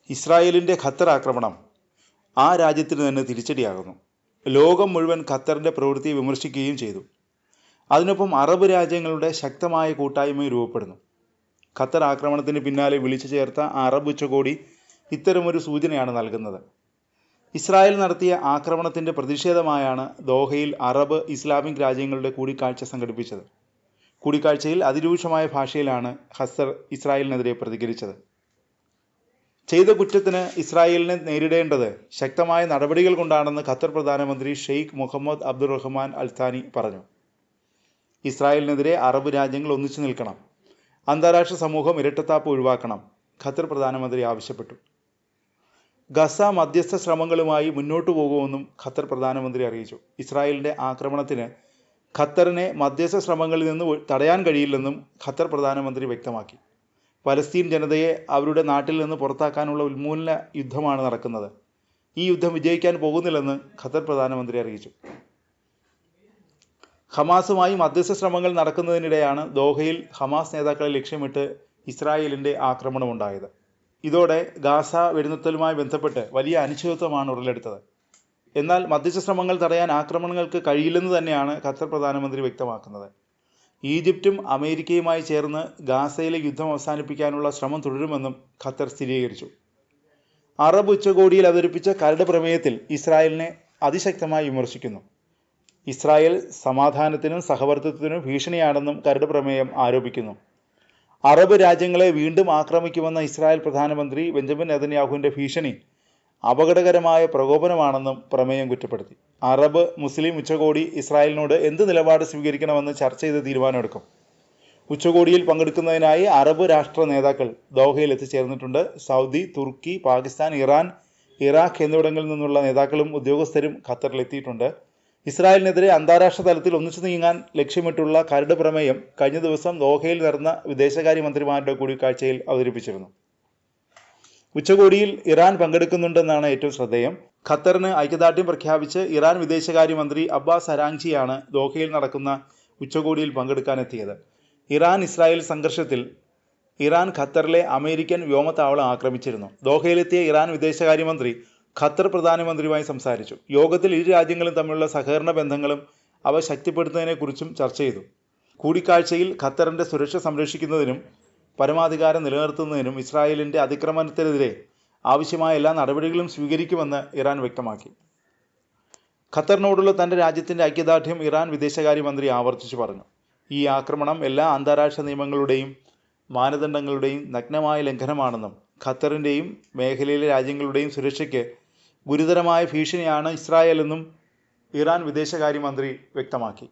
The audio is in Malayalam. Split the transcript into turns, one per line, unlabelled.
ഇസ്രായേലിൻ്റെ ഖത്തർ ആക്രമണം ആ രാജ്യത്തിന് തന്നെ തിരിച്ചടിയാകുന്നു. ലോകം മുഴുവൻ ഖത്തറിൻ്റെ പ്രവൃത്തിയെ വിമർശിക്കുകയും ചെയ്തു. അതിനൊപ്പം അറബ് രാജ്യങ്ങളുടെ ശക്തമായ കൂട്ടായ്മയും രൂപപ്പെടുന്നു. ഖത്തർ ആക്രമണത്തിന് പിന്നാലെ വിളിച്ചു ചേർത്ത അറബ് ഉച്ചകോടി ഇത്തരമൊരു സൂചനയാണ് നൽകുന്നത്. ഇസ്രായേൽ നടത്തിയ ആക്രമണത്തിൻ്റെ പ്രതിഷേധമായാണ് ദോഹയിൽ അറബ് ഇസ്ലാമിക് രാജ്യങ്ങളുടെ കൂടിക്കാഴ്ച സംഘടിപ്പിച്ചത്. കൂടിക്കാഴ്ചയിൽ അതിരൂക്ഷമായ ഭാഷയിലാണ് ഖത്തർ ഇസ്രായേലിനെതിരെ പ്രതികരിച്ചത്. ചെയ്ത കുറ്റത്തിന് ഇസ്രായേലിനെ നേരിടേണ്ടത് ശക്തമായ നടപടികൾ കൊണ്ടാണെന്ന് ഖത്തർ പ്രധാനമന്ത്രി ഷെയ്ഖ് മുഹമ്മദ് അബ്ദുറഹ്മാൻ അൽ താനി പറഞ്ഞു. ഇസ്രായേലിനെതിരെ അറബ് രാജ്യങ്ങൾ ഒന്നിച്ചു നിൽക്കണം, അന്താരാഷ്ട്ര സമൂഹം ഇരട്ടത്താപ്പ് ഒഴിവാക്കണം, ഖത്തർ പ്രധാനമന്ത്രി ആവശ്യപ്പെട്ടു. ഗസ മധ്യസ്ഥ ശ്രമങ്ങളുമായി മുന്നോട്ടു പോകുമെന്നും ഖത്തർ പ്രധാനമന്ത്രി അറിയിച്ചു. ഇസ്രായേലിൻ്റെ ആക്രമണത്തിന് ഖത്തറിനെ മധ്യസ്ഥ ശ്രമങ്ങളിൽ നിന്ന് തടയാൻ കഴിയില്ലെന്നും ഖത്തർ പ്രധാനമന്ത്രി വ്യക്തമാക്കി. പലസ്തീൻ ജനതയെ അവരുടെ നാട്ടിൽ നിന്ന് പുറത്താക്കാനുള്ള ഉന്മൂലന യുദ്ധമാണ് നടക്കുന്നത്. ഈ യുദ്ധം വിജയിക്കാൻ പോകുന്നില്ലെന്ന് ഖത്തർ പ്രധാനമന്ത്രി അറിയിച്ചു. ഹമാസുമായി മധ്യസ്ഥ ശ്രമങ്ങൾ നടക്കുന്നതിനിടെയാണ് ദോഹയിൽ ഹമാസ് നേതാക്കളെ ലക്ഷ്യമിട്ട് ഇസ്രായേലിൻ്റെ ആക്രമണമുണ്ടായത്. ഇതോടെ ഗാസ വെടിനിർത്തലുമായി ബന്ധപ്പെട്ട് വലിയ അനിശ്ചിതത്വമാണ് ഉടലെടുത്തത്. എന്നാൽ മധ്യസ്ഥ ശ്രമങ്ങൾ തടയാൻ ആക്രമണങ്ങൾക്ക് കഴിയില്ലെന്ന് തന്നെയാണ് ഖത്തർ പ്രധാനമന്ത്രി വ്യക്തമാക്കുന്നത്. ഈജിപ്തും അമേരിക്കയുമായി ചേർന്ന് ഗാസയിലെ യുദ്ധം അവസാനിപ്പിക്കാനുള്ള ശ്രമം തുടരുമെന്നും ഖത്തർ സ്ഥിരീകരിച്ചു. അറബ് ഉച്ചകോടിയിൽ അവതരിപ്പിച്ച കരട് പ്രമേയത്തിൽ ഇസ്രായേലിനെ അതിശക്തമായി വിമർശിക്കുന്നു. ഇസ്രായേൽ സമാധാനത്തിനും സഹവർത്തിത്വത്തിനും ഭീഷണിയാണെന്നും കരട് പ്രമേയം ആരോപിക്കുന്നു. അറബ് രാജ്യങ്ങളെ വീണ്ടും ആക്രമിക്കുമെന്ന ഇസ്രായേൽ പ്രധാനമന്ത്രി ബെഞ്ചമിൻ നെതന്യാഹുവിൻ്റെ ഭീഷണി അപകടകരമായ പ്രകോപനമാണെന്നും പ്രമേയം കുറ്റപ്പെടുത്തി. അറബ് മുസ്ലിം ഉച്ചകോടി ഇസ്രായേലിനോട് എന്ത് നിലപാട് സ്വീകരിക്കണമെന്ന് ചർച്ച ചെയ്ത് തീരുമാനമെടുക്കും. ഉച്ചകോടിയിൽ പങ്കെടുക്കുന്നതിനായി അറബ് രാഷ്ട്ര നേതാക്കൾ ദോഹയിൽ എത്തിച്ചേർന്നിട്ടുണ്ട്. സൗദി, തുർക്കി, പാകിസ്ഥാൻ, ഇറാൻ, ഇറാഖ് എന്നിവിടങ്ങളിൽ നിന്നുള്ള നേതാക്കളും ഉദ്യോഗസ്ഥരും ഖത്തറിലെത്തിയിട്ടുണ്ട്. ഇസ്രായേലിനെതിരെ അന്താരാഷ്ട്ര തലത്തിൽ ഒന്നിച്ചു നീങ്ങാൻ ലക്ഷ്യമിട്ടുള്ള കരട് പ്രമേയം കഴിഞ്ഞ ദിവസം ദോഹയിൽ നടന്ന വിദേശകാര്യമന്ത്രിമാരുടെ കൂടിക്കാഴ്ചയിൽ അവതരിപ്പിച്ചിരുന്നു. ഉച്ചകോടിയിൽ ഇറാൻ പങ്കെടുക്കുന്നുണ്ടെന്നാണ് ഏറ്റവും ശ്രദ്ധേയം. ഖത്തറിന് ഐക്യദാർഢ്യം പ്രഖ്യാപിച്ച് ഇറാൻ വിദേശകാര്യമന്ത്രി അബ്ബാസ് അരാങ്ചിയാണ് ദോഹയിൽ നടക്കുന്ന ഉച്ചകോടിയിൽ പങ്കെടുക്കാനെത്തിയത്. ഇറാൻ ഇസ്രായേൽ സംഘർഷത്തിൽ ഇറാൻ ഖത്തറിലെ അമേരിക്കൻ വ്യോമത്താവളം ആക്രമിച്ചിരുന്നു. ദോഹയിലെത്തിയ ഇറാൻ വിദേശകാര്യമന്ത്രി ഖത്തർ പ്രധാനമന്ത്രിയുമായി സംസാരിച്ചു. യോഗത്തിൽ ഇരു രാജ്യങ്ങളും തമ്മിലുള്ള സഹകരണ ബന്ധങ്ങളും അവ ശക്തിപ്പെടുത്തുന്നതിനെക്കുറിച്ചും ചർച്ച ചെയ്തു. കൂടിക്കാഴ്ചയിൽ ഖത്തറിൻ്റെ സുരക്ഷ സംരക്ഷിക്കുന്നതിനും പരമാധികാരം നിലനിർത്തുന്നതിനും ഇസ്രായേലിൻ്റെ അതിക്രമണത്തിനെതിരെ ആവശ്യമായ എല്ലാ നടപടികളും സ്വീകരിക്കുമെന്ന് ഇറാൻ വ്യക്തമാക്കി. ഖത്തറിനോടുള്ള തൻ്റെ രാജ്യത്തിൻ്റെ ഐക്യദാർഢ്യം ഇറാൻ വിദേശകാര്യമന്ത്രി ആവർത്തിച്ചു പറഞ്ഞു. ഈ ആക്രമണം എല്ലാ അന്താരാഷ്ട്ര നിയമങ്ങളുടെയും മാനദണ്ഡങ്ങളുടെയും നഗ്നമായ ലംഘനമാണെന്നും ഖത്തറിൻ്റെയും മേഖലയിലെ രാജ്യങ്ങളുടെയും സുരക്ഷയ്ക്ക് ഗുരുതരമായ ഭീഷണിയാണ് ഇസ്രായേലെന്നും ഇറാൻ വിദേശകാര്യമന്ത്രി വ്യക്തമാക്കി.